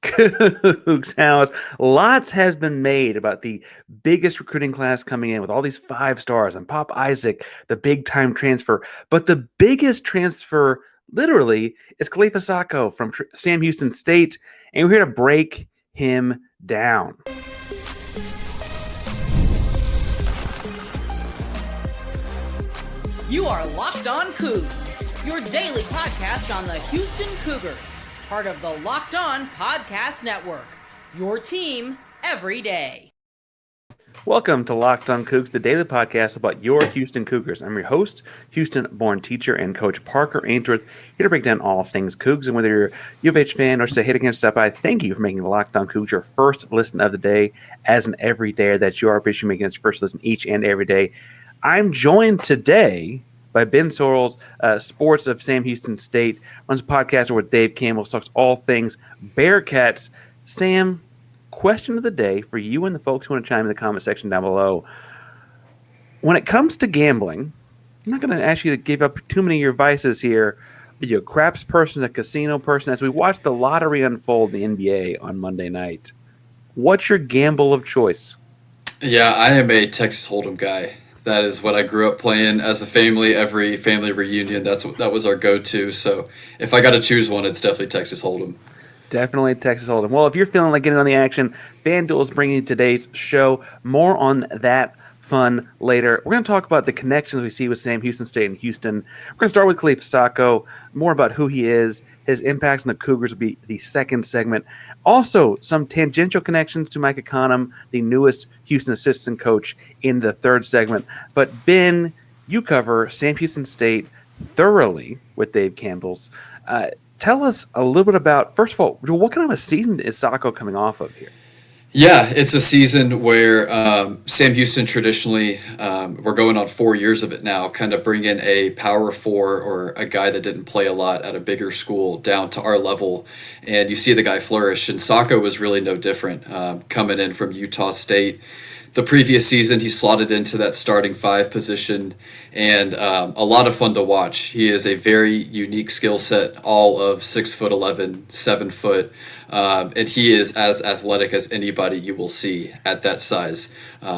COOGS House. Lots has been made about the biggest recruiting class coming in with all these 5 stars and Pop Isaac, the big time transfer. But the biggest transfer, literally, is Kalifa Sakho from Sam Houston State. And we're here to break him down. You are Locked On Cougs, your daily podcast on the Houston Cougars, part of the Locked On Podcast Network, your team every day. Welcome to Locked On Cougs, the daily podcast about your Houston Cougars. I'm your host, Houston-born teacher and coach Parker Ainsworth, here to break down all things Cougs. And whether you're a U of H fan or just a hit against stop by, thank you for making the Locked On Cougs your first listen of the day. As an everyday that you are, appreciate you making us your first listen each and every day. I'm joined today by Ben Sorrels, sports of Sam Houston State, runs a podcast with Dave Campbell, talks all things Bearkats. Sam, question of the day for you and the folks who want to chime in the comment section down below. When it comes to gambling, I'm not going to ask you to give up too many of your vices here. Are you a craps person, a casino person? As we watch the lottery unfold in the NBA on Monday night, what's your gamble of choice? Yeah, I am a Texas Hold'em guy. That is what I grew up playing as a family. Every family reunion, that was our go-to. So if I got to choose one, it's definitely Texas Hold'em. Definitely Texas Hold'em. Well, if you're feeling like getting on the action, FanDuel is bringing you today's show. More on that fun later. We're going to talk about the connections we see with Sam Houston State and Houston. We're going to start with Kalifa Sakho, more about who he is, his impact on the Cougars will be the second segment. Also, some tangential connections to Mike Ekanem, the newest Houston assistant coach, in the third segment. But Ben, you cover Sam Houston State thoroughly with Dave Campbell's. Tell us a little bit about, first of all, what kind of a season is Sakho coming off of here? Yeah, it's a season where Sam Houston traditionally, we're going on 4 years of it now, kind of bring in a power four or a guy that didn't play a lot at a bigger school down to our level, and you see the guy flourish. And Sakho was really no different, coming in from Utah State. The previous season, he slotted into that starting five position, and a lot of fun to watch. He is a very unique skill set, all of 6'11", 7 foot, and he is as athletic as anybody you will see at that size.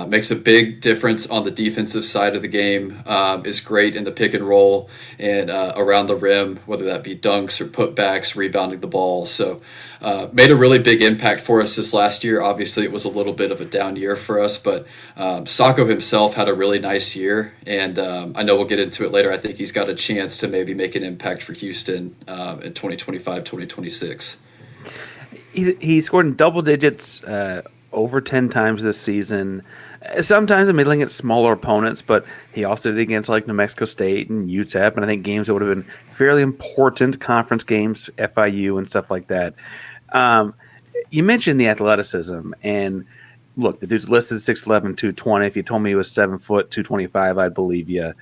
Makes a big difference on the defensive side of the game, is great in the pick and roll and around the rim, whether that be dunks or putbacks, rebounding the ball. So made a really big impact for us this last year. Obviously, it was a little bit of a down year for us, but Sakho himself had a really nice year, and I know we'll get into it later. I think he's got a chance to maybe make an impact for Houston in 2025, 2026. He scored in double digits over 10 times this season. Sometimes middling at smaller opponents, but he also did against like New Mexico State and UTEP, and I think games that would have been fairly important, conference games, FIU and stuff like that. You mentioned the athleticism, and look, the dude's listed 6'11", 220. If you told me he was 7 foot, 225, I'd believe you.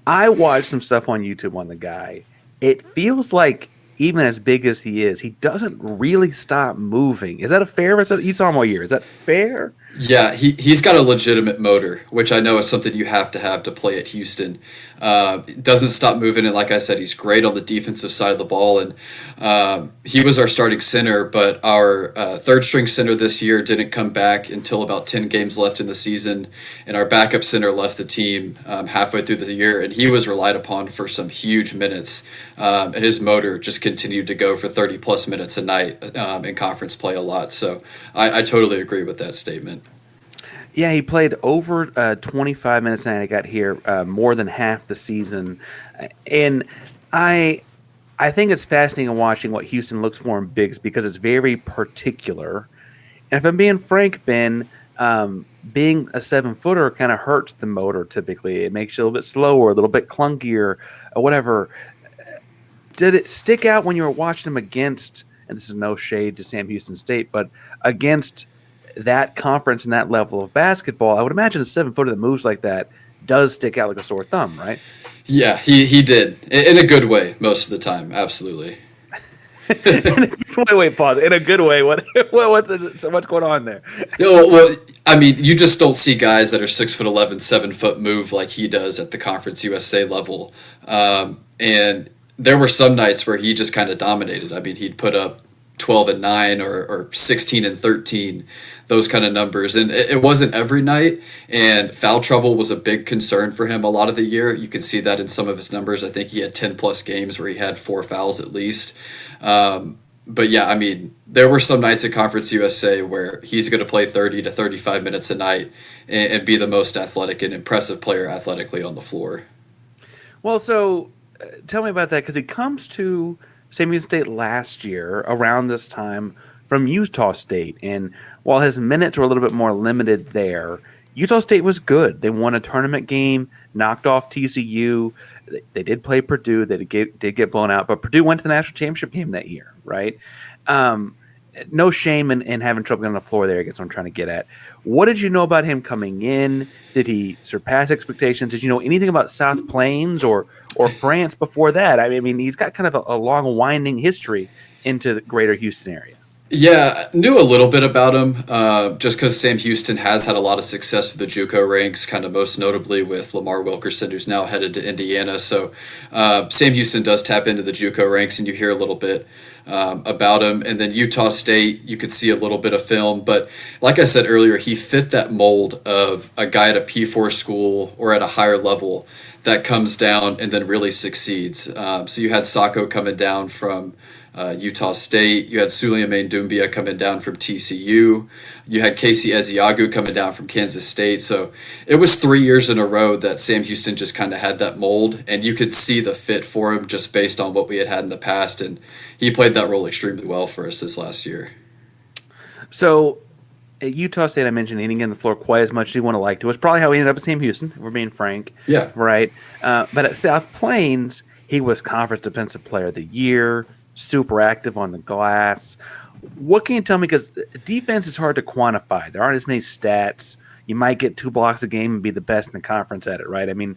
I watched some stuff on YouTube on the guy. It feels like even as big as he is, he doesn't really stop moving. Is that a fair? You saw him all year. Is that fair? Yeah, he's got a legitimate motor, which I know is something you have to play at Houston. Doesn't stop moving, and like I said, he's great on the defensive side of the ball. And he was our starting center, but our third-string center this year didn't come back until about 10 games left in the season, and our backup center left the team halfway through the year, and he was relied upon for some huge minutes. And his motor just continued to go for 30-plus minutes a night in conference play a lot. So I totally agree with that statement. Yeah, he played over 25 minutes and I got here more than half the season. And I think it's fascinating watching what Houston looks for in bigs because it's very particular. And if I'm being frank, Ben, being a 7-footer kind of hurts the motor typically. It makes you a little bit slower, a little bit clunkier, or whatever. Did it stick out when you were watching him against, and this is no shade to Sam Houston State, but against that conference and that level of basketball? I would imagine a 7-footer that moves like that does stick out like a sore thumb, right? Yeah, he did. In a good way most of the time, absolutely. Wait, pause. In a good way. What's going on there? Well, I mean, you just don't see guys that are 6'11", 7 foot move like he does at the Conference USA level. And there were some nights where he just kind of dominated. I mean, he'd put up 12-9 or 16-13, those kind of numbers. And it wasn't every night. And foul trouble was a big concern for him a lot of the year. You can see that in some of his numbers. I think he had 10 plus games where he had 4 fouls at least. But yeah, I mean, there were some nights at Conference USA where he's going to play 30 to 35 minutes a night and be the most athletic and impressive player athletically on the floor. Well, so tell me about that, because he comes to Sam Houston State last year around this time from Utah State. And while his minutes were a little bit more limited there, Utah State was good. They won a tournament game, knocked off TCU. They did play Purdue. They did get blown out, but Purdue went to the national championship game that year, right? No shame in having trouble on the floor there, I guess I'm trying to get at. What did you know about him coming in? Did he surpass expectations? Did you know anything about South Plains or France before that? I mean, he's got kind of a long, winding history into the greater Houston area. Yeah, knew a little bit about him just because Sam Houston has had a lot of success with the JUCO ranks, kind of most notably with Lamar Wilkerson, who's now headed to Indiana. So Sam Houston does tap into the JUCO ranks, and you hear a little bit about him. And then Utah State, you could see a little bit of film. But like I said earlier, he fit that mold of a guy at a P4 school or at a higher level that comes down and then really succeeds. So you had Sakho coming down from Utah State. You had Suleiman Doumbia coming down from TCU. You had Casey Eziagu coming down from Kansas State. So it was 3 years in a row that Sam Houston just kind of had that mold, and you could see the fit for him just based on what we had in the past. And he played that role extremely well for us this last year. So at Utah State, I mentioned he didn't get on the floor quite as much as he would have liked to. It's probably how he ended up at Sam Houston, if we're being frank. Yeah. Right? But at South Plains, he was Conference Defensive Player of the Year, super active on the glass. What can you tell me? Because defense is hard to quantify. There aren't as many stats. You might get 2 blocks a game and be the best in the conference at it, right? I mean,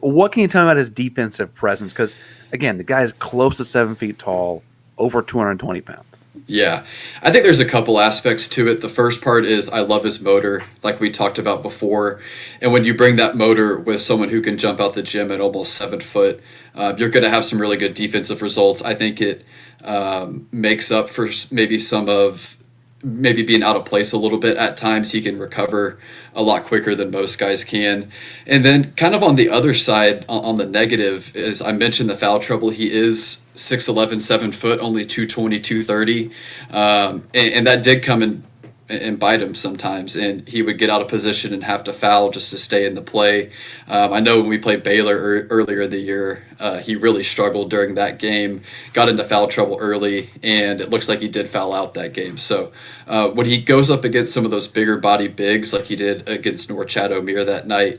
what can you tell me about his defensive presence? Because, again, the guy is close to 7 feet tall, over 220 pounds. Yeah, I think there's a couple aspects to it. The first part is I love his motor, like we talked about before. And when you bring that motor with someone who can jump out the gym at almost 7 foot, you're going to have some really good defensive results. I think it makes up for maybe being out of place a little bit at times. He can recover a lot quicker than most guys can. And then kind of on the other side, on the negative, is I mentioned the foul trouble. He is 6'11", 7 foot, only 220, 230. And that did come and bite him sometimes, and he would get out of position and have to foul just to stay in the play. I know when we played Baylor earlier in the year, he really struggled during that game, got into foul trouble early, and it looks like he did foul out that game. So when he goes up against some of those bigger body bigs like he did against Norchad O'Meara that night,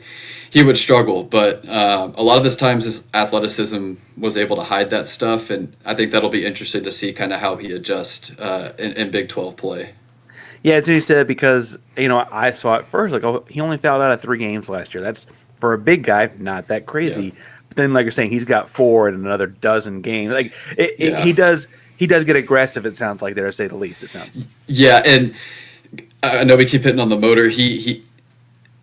he would struggle. But a lot of this times his athleticism was able to hide that stuff, and I think that'll be interesting to see kind of how he adjusts in Big 12 play. Yeah, it's what you said, because, I saw it first, he only fouled out of 3 games last year. That's, for a big guy, not that crazy. Yeah. But then, like you're saying, he's got 4 in another dozen games. He does get aggressive, it sounds like, there, to say the least, it sounds. Yeah, and I know we keep hitting on the motor.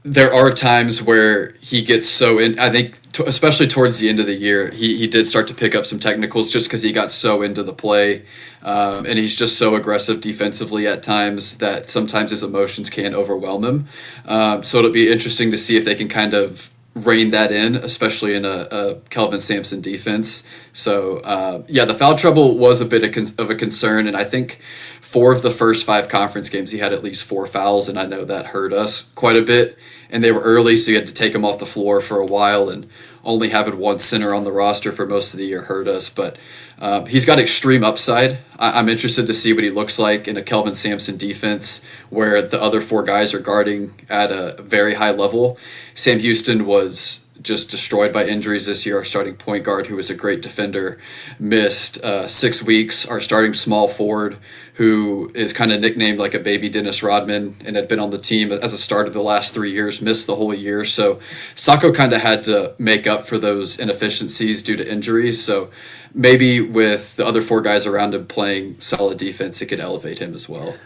There are times where he gets so in. I think, especially towards the end of the year, he did start to pick up some technicals just because he got so into the play. And he's just so aggressive defensively at times that sometimes his emotions can overwhelm him. So it'll be interesting to see if they can kind of rein that in, especially in a Kelvin Sampson defense. So, the foul trouble was a bit of a concern, and I think 4 of the first 5 conference games he had at least 4 fouls, and I know that hurt us quite a bit. And they were early, so you had to take him off the floor for a while, and only having 1 center on the roster for most of the year hurt us. But he's got extreme upside. I'm interested to see what he looks like in a Kelvin Sampson defense where the other 4 guys are guarding at a very high level. Sam Houston was just destroyed by injuries this year. Our starting point guard, who was a great defender, missed 6 weeks. Our starting small forward, who is kind of nicknamed like a baby Dennis Rodman and had been on the team as a starter the last 3 years, missed the whole year. So Sakho kind of had to make up for those inefficiencies due to injuries. So maybe with the other 4 guys around him playing solid defense, it could elevate him as well.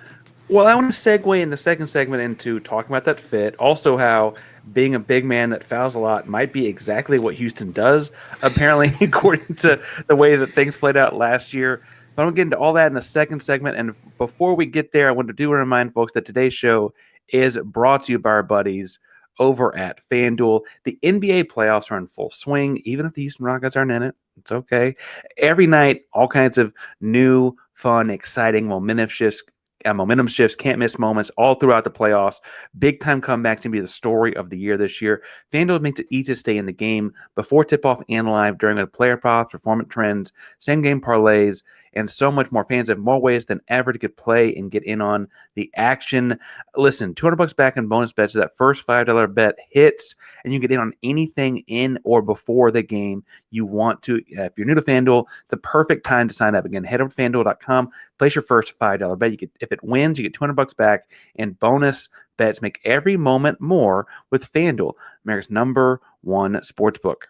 Well, I want to segue in the second segment into talking about that fit. Also, how being a big man that fouls a lot might be exactly what Houston does, apparently, according to the way that things played out last year. But I'm going to get into all that in the second segment. And before we get there, I want to remind folks that today's show is brought to you by our buddies over at FanDuel. The NBA playoffs are in full swing, even if the Houston Rockets aren't in it. It's okay. Every night, all kinds of new, fun, exciting momentum shifts, can't miss moments all throughout the playoffs. Big time comebacks to be the story of the year this year. FanDuel makes it easy to stay in the game before tip-off and live during the player props, performance trends, same-game parlays, and so much more. Fans have more ways than ever to play and get in on the action. Listen, $200 back in bonus bets so that first $5 bet hits, and you can get in on anything in or before the game you want to. If you're new to FanDuel, it's the perfect time to sign up. Again, head over to FanDuel.com, place your first $5 bet. If it wins, you get $200 back in bonus bets. Make every moment more with FanDuel, America's #1 sportsbook.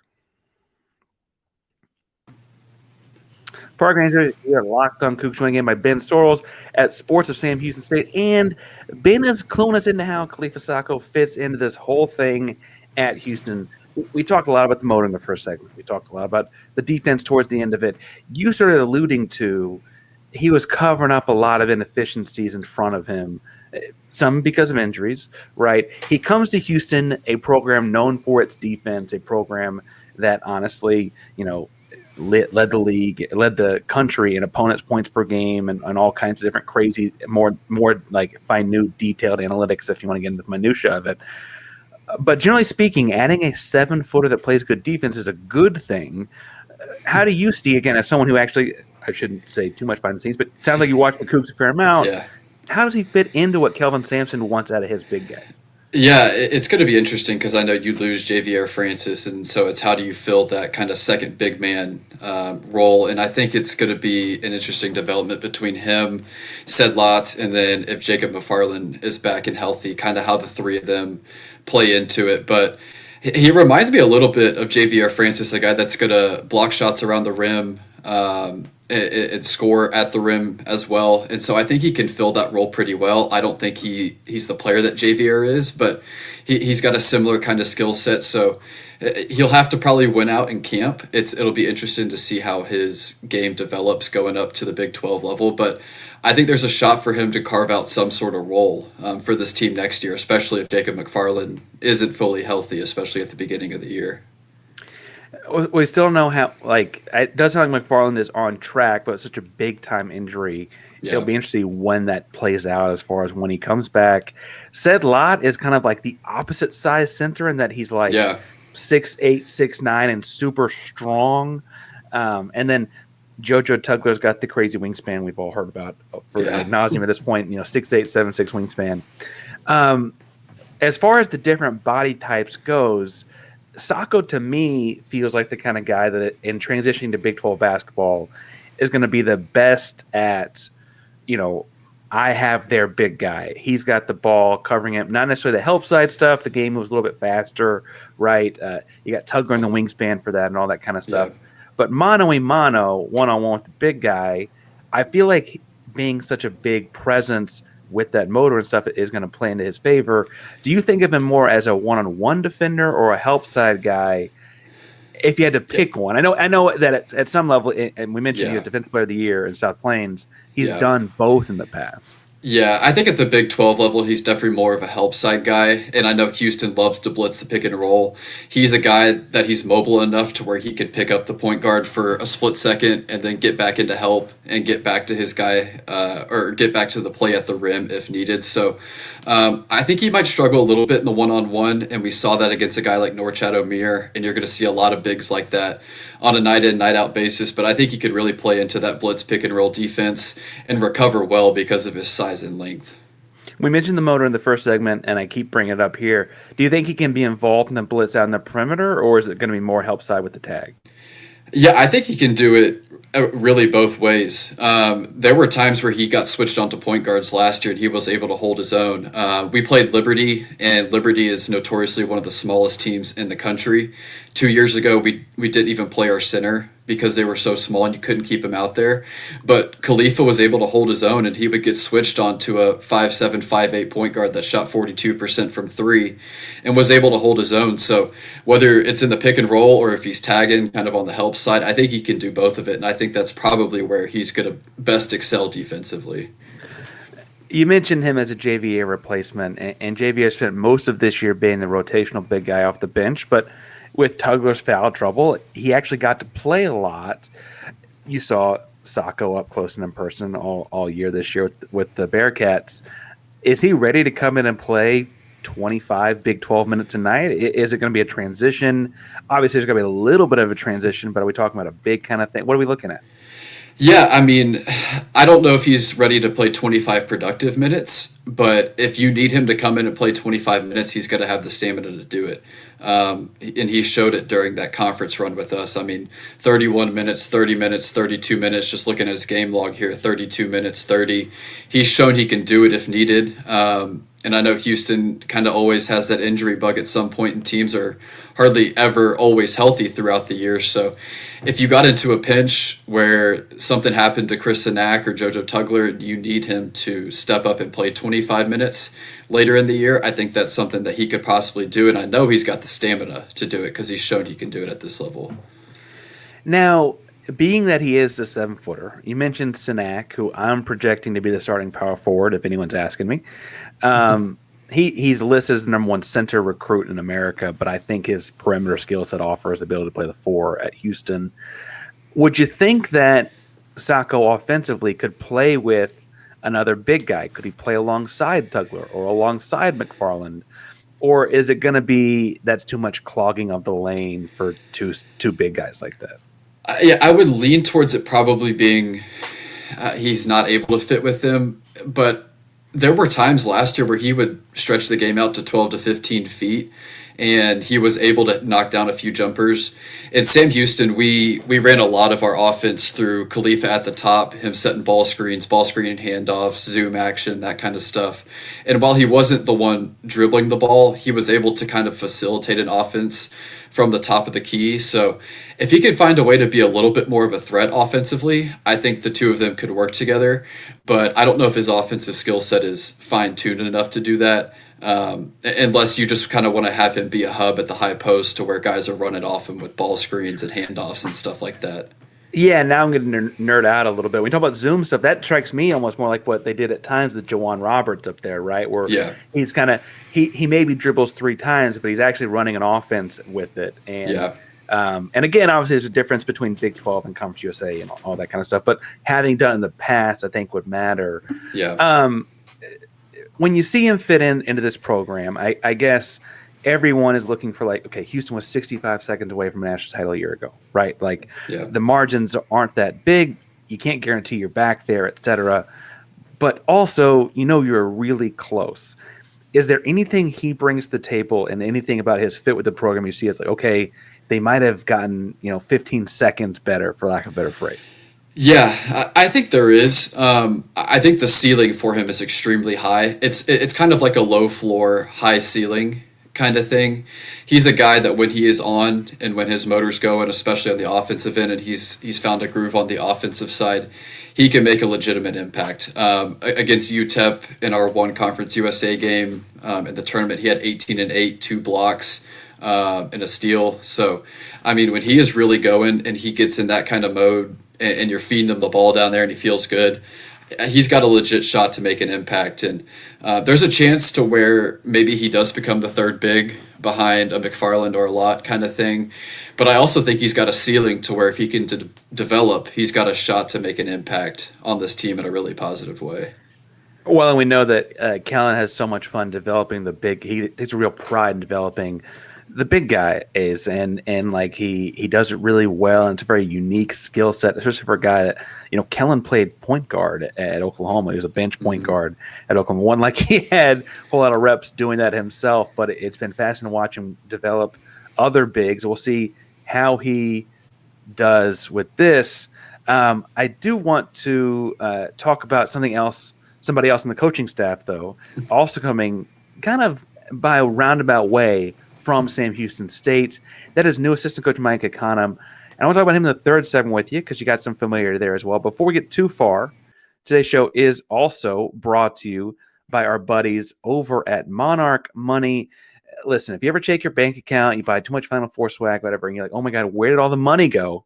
Parker Andrews, we are locked on Cougs, joined again by Ben Sorrels at Sports of Sam Houston State. And Ben is cluing us into how Kalifa Sakho fits into this whole thing at Houston. We talked a lot about the motor in the first segment. We talked a lot about the defense towards the end of it. You started alluding to he was covering up a lot of inefficiencies in front of him, some because of injuries, right? He comes to Houston, a program known for its defense, a program that honestly, led the league, led the country in opponents' points per game, and all kinds of different crazy, more like minute, detailed analytics if you want to get into the minutia of it. But generally speaking, adding a 7-footer that plays good defense is a good thing. How do you see, again, as someone who actually, I shouldn't say too much behind the scenes, but it sounds like you watch the Cougs a fair amount. Yeah. How does he fit into what Kelvin Sampson wants out of his big guys? Yeah, it's going to be interesting because I know you lose Javier Francis, and so it's how do you fill that kind of second big man role, and I think it's going to be an interesting development between him, Sedlot, and then if Jacob McFarland is back and healthy, kind of how the three of them play into it. But he reminds me a little bit of Javier Francis, a guy that's going to block shots around the rim, and score at the rim as well. And so I think he can fill that role pretty well. I don't think he's the player that JVR is, but he's got a similar kind of skill set. So he'll have to probably win out in camp. It'll be interesting to see how his game develops going up to the Big 12 level. But I think there's a shot for him to carve out some sort of role for this team next year, especially if Jacob McFarland isn't fully healthy, especially at the beginning of the year. We still don't know how, it does sound like McFarland is on track, but it's such a big-time injury. Yeah. It'll be interesting when that plays out as far as when he comes back. Sedlot is kind of like the opposite size center in that he's 6'8", 6'9", and super strong. And then JoJo Tugler's got the crazy wingspan we've all heard about for ad nauseum at this point, 6'8", 7'6" wingspan. As far as the different body types goes, Sakho, to me, feels like the kind of guy that in transitioning to Big 12 basketball is going to be the best at, I have their big guy. He's got the ball covering him, not necessarily the help side stuff. The game moves a little bit faster, right? You got Tugler in the wingspan for that and all that kind of stuff. Yeah. But mano-a-mano, one-on-one with the big guy, I feel like being such a big presence with that motor and stuff is going to play into his favor. Do you think of him more as a one-on-one defender or a help side guy? If you had to pick one, I know that at some level, and we mentioned he's Defensive Player of the Year in South Plains. He's done both in the past. Yeah, I think at the Big 12 level, he's definitely more of a help side guy. And I know Houston loves to blitz the pick and roll. He's a guy that he's mobile enough to where he could pick up the point guard for a split second and then get back into help and get back to his guy or get back to the play at the rim if needed. So I think he might struggle a little bit in the one-on-one. And we saw that against a guy like Norchad Omir. And you're going to see a lot of bigs like that on a night-in, night-out basis. But I think he could really play into that blitz pick and roll defense and recover well because of his size and length. We mentioned the motor in the first segment, and I keep bringing it up here. Do you think he can be involved in the blitz out in the perimeter, or is it going to be more help side with the tag? Yeah, I think he can do it really both ways. There were times where he got switched onto point guards last year, and he was able to hold his own. We played Liberty, and Liberty is notoriously one of the smallest teams in the country. 2 years ago, we didn't even play our center because they were so small and you couldn't keep him out there. But Kalifa was able to hold his own, and he would get switched onto a 5'7", 5'8" point guard that shot 42% from three and was able to hold his own. So whether it's in the pick and roll or if he's tagging kind of on the help side, I think he can do both of it. And I think that's probably where he's going to best excel defensively. You mentioned him as a JVA replacement, and JVA spent most of this year being the rotational big guy off the bench, but with Tugler's foul trouble, he actually got to play a lot. You saw Sakho up close and in person all year this year with the Bearkats. Is he ready to come in and play 25 Big 12 minutes a night? Is it going to be a transition? Obviously, there's going to be a little bit of a transition, but are we talking about a big kind of thing? What are we looking at? Yeah, I mean, I don't know if he's ready to play 25 productive minutes, but if you need him to come in and play 25 minutes, he's got to have the stamina to do it. And he showed it during that conference run with us. I mean, 31 minutes, 30 minutes, 32 minutes, just looking at his game log here, 32 minutes, 30. He's shown he can do it if needed. And I know Houston kind of always has that injury bug at some point, and teams are hardly ever always healthy throughout the year. So if you got into a pinch where something happened to Chris Cenac or JoJo Tugler, you need him to step up and play 25 minutes later in the year. I think that's something that he could possibly do, and I know he's got the stamina to do it because he's shown he can do it at this level. Now, being that he is the 7-footer, you mentioned Cenac, who I'm projecting to be the starting power forward, if anyone's asking me. He's listed as the number one center recruit in America, but I think his perimeter skill set offers the ability to play the 4 at Houston. Would you think that Sakho offensively could play with another big guy? Could he play alongside Tugler or alongside McFarland? Or is it going to be that's too much clogging of the lane for two big guys like that? Yeah, I would lean towards it probably being he's not able to fit with them, but there were times last year where he would stretch the game out to 12 to 15 feet, and he was able to knock down a few jumpers. In Sam Houston, we ran a lot of our offense through Kalifa at the top, him setting ball screen handoffs, zoom action, that kind of stuff. And while he wasn't the one dribbling the ball, he was able to kind of facilitate an offense from the top of the key. So if he could find a way to be a little bit more of a threat offensively, I think the two of them could work together. But I don't know if his offensive skill set is fine-tuned enough to do that, unless you just kind of want to have him be a hub at the high post to where guys are running off him with ball screens and handoffs and stuff like that. Yeah, now I'm going to nerd out a little bit. When we talk about Zoom stuff, that strikes me almost more like what they did at times with Jawan Roberts up there, right? Where he's kind of he maybe dribbles 3 times, but he's actually running an offense with it. And and again, obviously, there's a difference between Big 12 and Conference USA and all that kind of stuff. But having done in the past, I think would matter. Yeah. When you see him fit into this program, I guess everyone is looking for okay, Houston was 65 seconds away from a national title a year ago, right? The margins aren't that big. You can't guarantee you're back there, et cetera. But also, you're really close. Is there anything he brings to the table and anything about his fit with the program you see as okay, they might have gotten 15 seconds better, for lack of a better phrase? Yeah, I think there is. I think the ceiling for him is extremely high. It's kind of like a low floor, high ceiling kind of thing. He's a guy that when he is on and when his motor's going, especially on the offensive end, and he's found a groove on the offensive side, he can make a legitimate impact. Against UTEP in our one Conference USA game in the tournament, he had 18 and 8, 2 blocks, and a steal. So, I mean, when he is really going and he gets in that kind of mode and you're feeding him the ball down there and he feels good, he's got a legit shot to make an impact. And there's a chance to where maybe he does become the third big behind a McFarland or a Lott kind of thing. But I also think he's got a ceiling to where if he can develop, he's got a shot to make an impact on this team in a really positive way. Well, and we know that Kellen has so much fun developing the big. He takes a real pride in developing the big guy and he does it really well, and it's a very unique skill set, especially for a guy that Kellen played point guard at Oklahoma. He was a bench point guard at Oklahoma. One he had a whole lot of reps doing that himself, but it's been fascinating to watch him develop other bigs. We'll see how he does with this. I do want to talk about somebody else on the coaching staff, though, also coming kind of by a roundabout way from Sam Houston State. That is new assistant coach Mike Ekanem. And I want to talk about him in the third segment with you because you got some familiarity there as well. Before we get too far, today's show is also brought to you by our buddies over at Monarch Money. Listen, if you ever check your bank account, you buy too much Final Four swag, whatever, and you're like, oh my God, where did all the money go?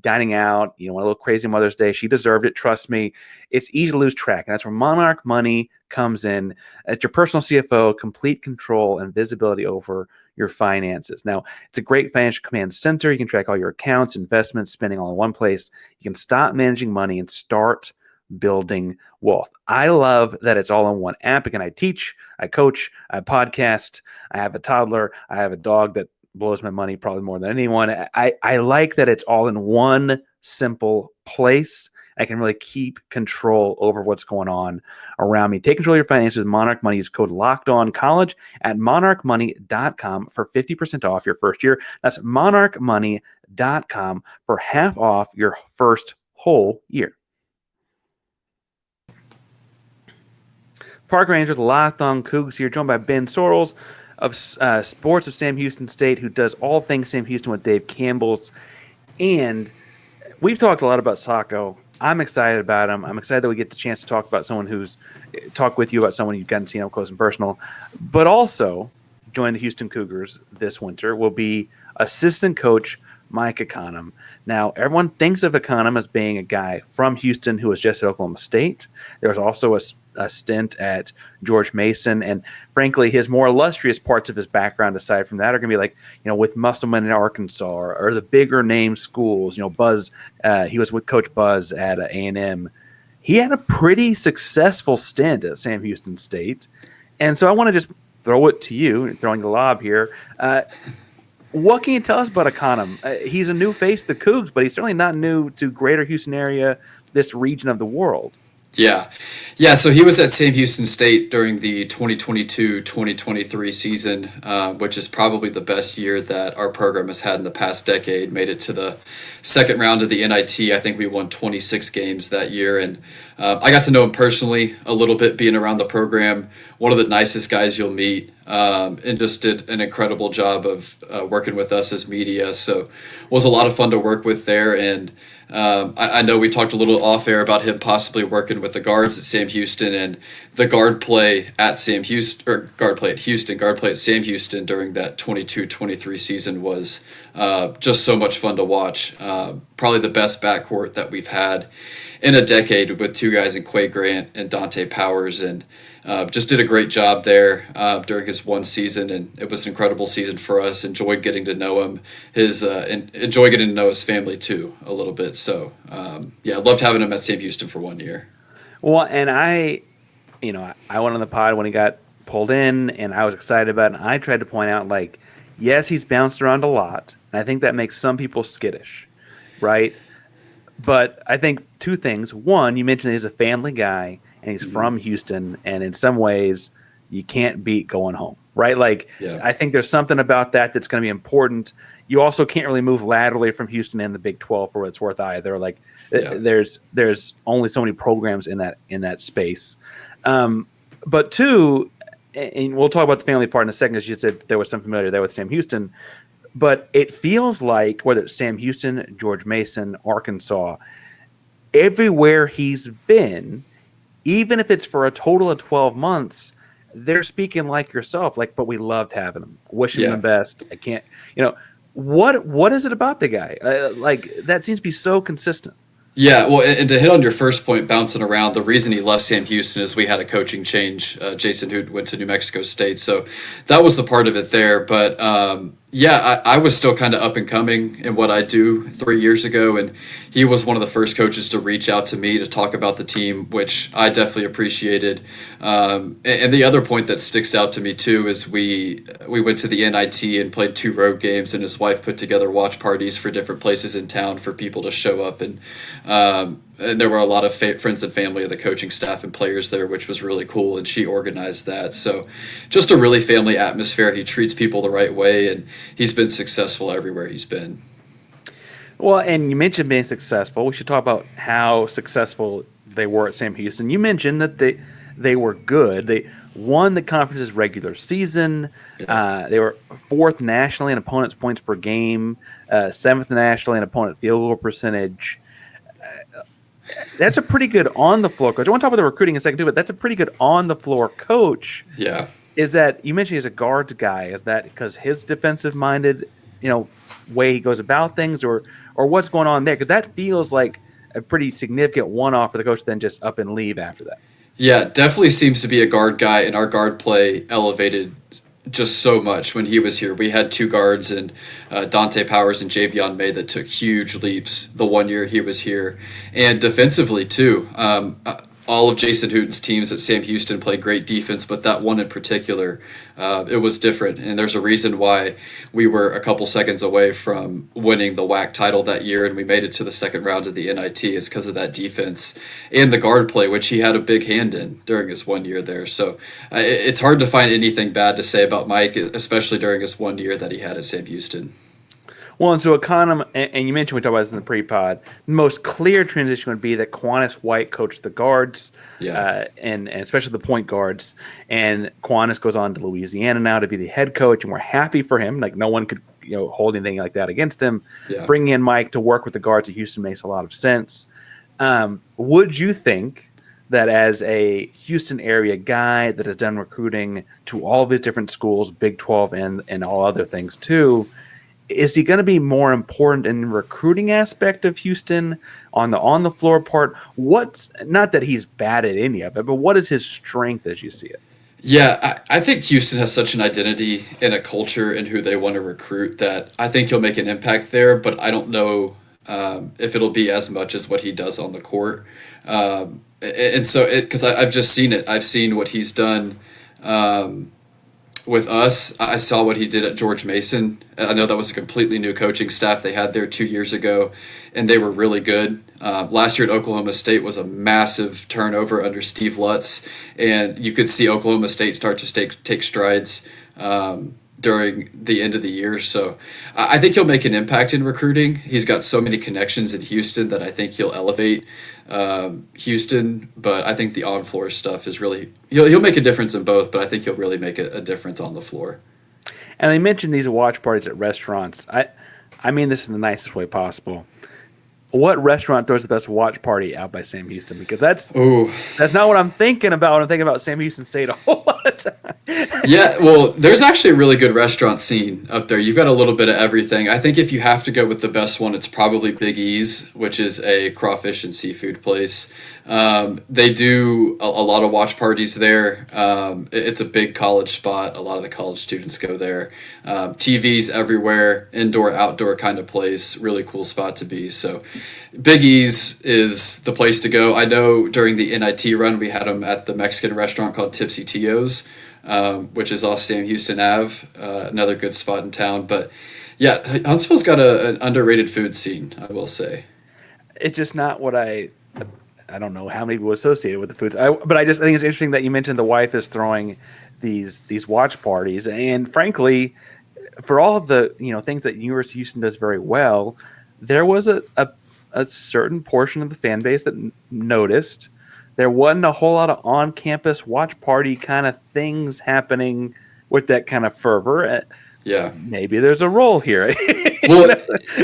Dining out, a little crazy Mother's Day. She deserved it. Trust me. It's easy to lose track. And that's where Monarch Money comes in. It's your personal CFO, complete control and visibility over your finances. Now, it's a great financial command center. You can track all your accounts, investments, spending all in one place. You can stop managing money and start building wealth. I love that it's all in one app. Again, I teach, I coach, I podcast, I have a toddler, I have a dog that blows my money probably more than anyone. I like that it's all in one simple place. I can really keep control over what's going on around me. Take control of your finances with Monarch Money. Use code LOCKEDONCollege at monarchmoney.com for 50% off your first year. That's monarchmoney.com for half off your first whole year. Parker Rangers, Locked On Cougs here, joined by Ben Sorrels of Sports of Sam Houston State, who does all things Sam Houston with Dave Campbell's. And we've talked a lot about Sakho. I'm excited about him. I'm excited that we get the chance to talk with you about someone you've gotten to see up close and personal. But also, join the Houston Cougars this winter will be assistant coach Mike Ekanem. Now, everyone thinks of Ekanem as being a guy from Houston who was just at Oklahoma State. There was also a stint at George Mason, and frankly, his more illustrious parts of his background, aside from that, are going to be like, with Musselman in Arkansas or the bigger name schools. Buzz, he was with Coach Buzz at A&M. He had a pretty successful stint at Sam Houston State, and so I want to just throw it to you, throwing the lob here. What can you tell us about Ekanem? He's a new face to the Cougs, but he's certainly not new to greater Houston area, this region of the world. Yeah. So he was at Sam Houston State during the 2022-2023 season, which is probably the best year that our program has had in the past decade. Made it to the second round of the NIT. I think we won 26 games that year. And I got to know him personally a little bit being around the program. One of the nicest guys you'll meet, and just did an incredible job of working with us as media. So was a lot of fun to work with there. And I know we talked a little off air about him possibly working with the guards at Sam Houston, and the guard play at Sam Houston, or guard play at Sam Houston during that 22-23 season was just so much fun to watch. Probably the best backcourt that we've had in a decade, with two guys in Quay Grant and Dante Powers, and just did a great job there during his one season, and it was an incredible season for us. Enjoyed getting to know him, and enjoy getting to know his family too a little bit. So loved having him at Sam Houston for 1 year. Well, and I went on the pod when he got pulled in, and I was excited about it. And I tried to point out, yes, he's bounced around a lot, and I think that makes some people skittish, right? But I think two things. One, you mentioned he's a family guy, and he's from Houston, and in some ways, you can't beat going home, right? I think there's something about that that's going to be important. You also can't really move laterally from Houston and the Big 12 for what it's worth either. There's only so many programs in that space. But two, and we'll talk about the family part in a second, as you said there was some familiarity there with Sam Houston, but it feels like whether it's Sam Houston, George Mason, Arkansas, everywhere he's been, even if it's for a total of 12 months, they're speaking like yourself, but we loved having him. Wish him the best. I can't, what is it about the guy? That seems to be so consistent. Yeah, well, and to hit on your first point, bouncing around, the reason he left Sam Houston is we had a coaching change. Jason Hoot went to New Mexico State, so that was the part of it there. But I was still kind of up and coming in what I do 3 years ago, and he was one of the first coaches to reach out to me to talk about the team, which I definitely appreciated. And the other point that sticks out to me too is we went to the NIT and played 2 road games, and his wife put together watch parties for different places in town for people to show up, and there were a lot of friends and family of the coaching staff and players there, which was really cool, and she organized that. So just a really family atmosphere. He treats people the right way, and he's been successful everywhere he's been. Well, and you mentioned being successful. We should talk about how successful they were at Sam Houston. You mentioned that they were good. They won the conference's regular season. Yeah. They were fourth nationally in opponents' points per game, seventh nationally in opponent field goal percentage. That's a pretty good on the floor coach. I want to talk about the recruiting in a second too, but that's a pretty good on the floor coach. Yeah. Is that you mentioned he's a guards guy? Is that because his defensive minded, way he goes about things, or what's going on there? Because that feels like a pretty significant one off for the coach to then just up and leave after that. Yeah, definitely seems to be a guard guy, and our guard play elevated just so much when he was here. We had two guards in Dante Powers and Javion May that took huge leaps the 1 year he was here. And defensively, too. All of Jason Hooten's teams at Sam Houston play great defense, but that one in particular, it was different. And there's a reason why we were a couple seconds away from winning the WAC title that year, and we made it to the second round of the NIT. It's because of that defense and the guard play, which he had a big hand in during his 1 year there. So it's hard to find anything bad to say about Mike, especially during his 1 year that he had at Sam Houston. Well, and so Ekanem, and you mentioned we talked about this in the pre-pod, the most clear transition would be that Quantis White coached the guards, and especially the point guards, and Quantis goes on to Louisiana now to be the head coach, and we're happy for him. Like, no one could hold anything like that against him. Yeah. Bringing in Mike to work with the guards at Houston makes a lot of sense. Would you think that as a Houston area guy that has done recruiting to all of his different schools, Big 12 and all other things too, is he going to be more important in the recruiting aspect of Houston on the floor part? What's not that he's bad at any of it, but what is his strength as you see it? Yeah, I think Houston has such an identity and a culture in who they want to recruit that I think he'll make an impact there, but I don't know if it'll be as much as what he does on the court. And so, because I've just seen it. I've seen what he's done with us. I saw what he did at George Mason. I know that was a completely new coaching staff they had there 2 years ago, and they were really good. Last year at Oklahoma State was a massive turnover under Steve Lutz, and you could see Oklahoma State start to take strides during the end of the year. So I think he'll make an impact in recruiting. He's got so many connections in Houston that I think he'll elevate Houston, but I think the on-floor stuff is really he'll make a difference in both, but I think he'll really make a difference on the floor. And I mentioned these watch parties at restaurants. I mean this in the nicest way possible. What restaurant throws the best watch party out by Sam Houston? Because that's not what I'm thinking about when I'm thinking about Sam Houston State a whole lot of time. Yeah, well, there's actually a really good restaurant scene up there. You've got a little bit of everything. I think if you have to go with the best one, it's probably Big E's, which is a crawfish and seafood place. They do a lot of watch parties there. It's a big college spot. A lot of the college students go there. TVs everywhere, indoor, outdoor kind of place. Really cool spot to be. So Big E's is the place to go. I know during the NIT run, we had them at the Mexican restaurant called Tipsy Tio's, which is off Sam Houston Ave, another good spot in town. But yeah, Huntsville's got an underrated food scene, I will say. It's just not what I don't know how many people associated with the foods. But I think it's interesting that you mentioned the wife is throwing these watch parties, and frankly, for all of the things that University of Houston does very well, there was a certain portion of the fan base that noticed there wasn't a whole lot of on-campus watch party kind of things happening with that kind of fervor. Yeah, maybe there's a role here. Well,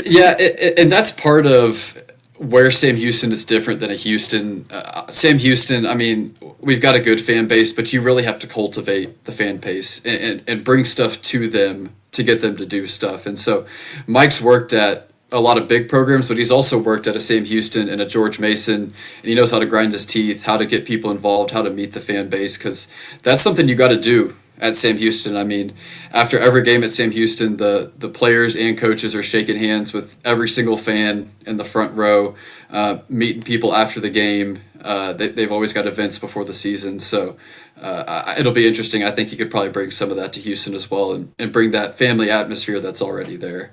yeah, and that's part of where Sam Houston is different than a Houston. Sam Houston, I mean, we've got a good fan base, but you really have to cultivate the fan base and bring stuff to them to get them to do stuff. And so Mike's worked at a lot of big programs, but he's also worked at a Sam Houston and a George Mason, and he knows how to grind his teeth, how to get people involved, how to meet the fan base, because that's something you got to do at Sam Houston. I mean, after every game at Sam Houston, the players and coaches are shaking hands with every single fan in the front row, meeting people after the game. They've always got events before the season, so it'll be interesting. I think he could probably bring some of that to Houston as well and bring that family atmosphere that's already there.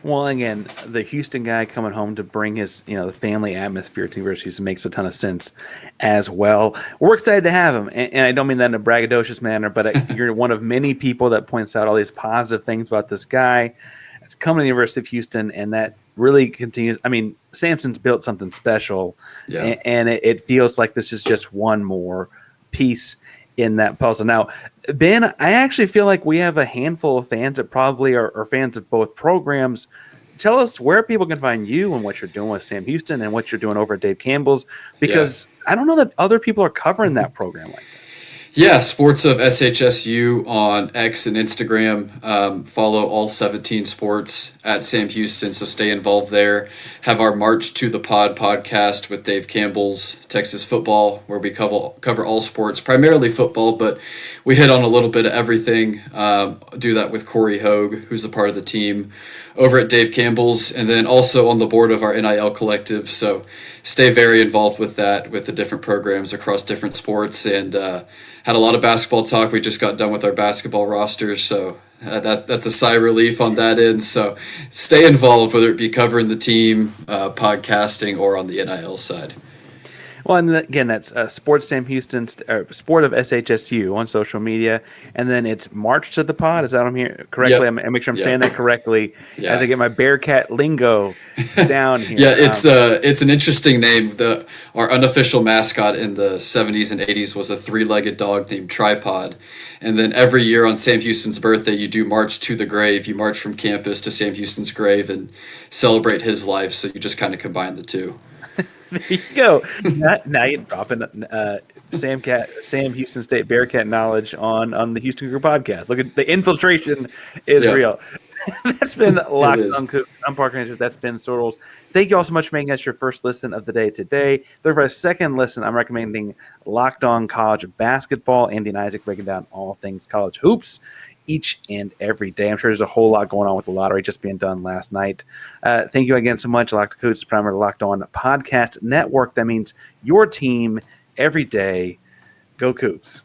Well, again, the Houston guy coming home to bring his, the family atmosphere to University of Houston makes a ton of sense as well. We're excited to have him, and I don't mean that in a braggadocious manner, but you're one of many people that points out all these positive things about this guy. It's coming to the University of Houston, and that really continues. I mean, Sampson's built something special, and it feels like this is just one more piece in that puzzle. Now, Ben, I actually feel like we have a handful of fans that probably are fans of both programs. Tell us where people can find you and what you're doing with Sam Houston and what you're doing over at Dave Campbell's, because I don't know that other people are covering that program like that. Yeah, Sports of SHSU on X and Instagram. Follow all 17 sports at Sam Houston, so stay involved there. Have our March to the Pod podcast with Dave Campbell's Texas Football, where we cover all sports, primarily football, but we hit on a little bit of everything. Do that with Corey Hogue, who's a part of the team over at Dave Campbell's, and then also on the board of our NIL collective. So stay very involved with that, with the different programs across different sports, and had a lot of basketball talk. We just got done with our basketball rosters, so that's a sigh of relief on that end. So stay involved, whether it be covering the team, podcasting, or on the NIL side. Well, and again, that's Sports Sam Houston, Sport of SHSU on social media, and then it's March to the Pod. Is that I'm here correctly? Yep. I make sure I'm saying that correctly Yeah. as I get my Bearkat lingo down here. Yeah, it's an interesting name. Our unofficial mascot in the 70s and 80s was a three-legged dog named Tripod. And then every year on Sam Houston's birthday, you do March to the Grave. You march from campus to Sam Houston's grave and celebrate his life. So you just kind of combine the two. There you go. Now you're dropping Sam Houston State Bearkat knowledge on the Houston Cougar podcast. Look at the infiltration is real. That's been Locked on Cougs. I'm Parker Andrews. That's Ben Sorrels. Thank you all so much for making us your first listen of the day today. For a second listen, I'm recommending Locked On College Basketball. Andy and Isaac breaking down all things college hoops each and every day. I'm sure there's a whole lot going on with the lottery just being done last night. Thank you again so much. Locked On Cougs is primarily Locked On Podcast Network. That means your team every day. Go Cougs.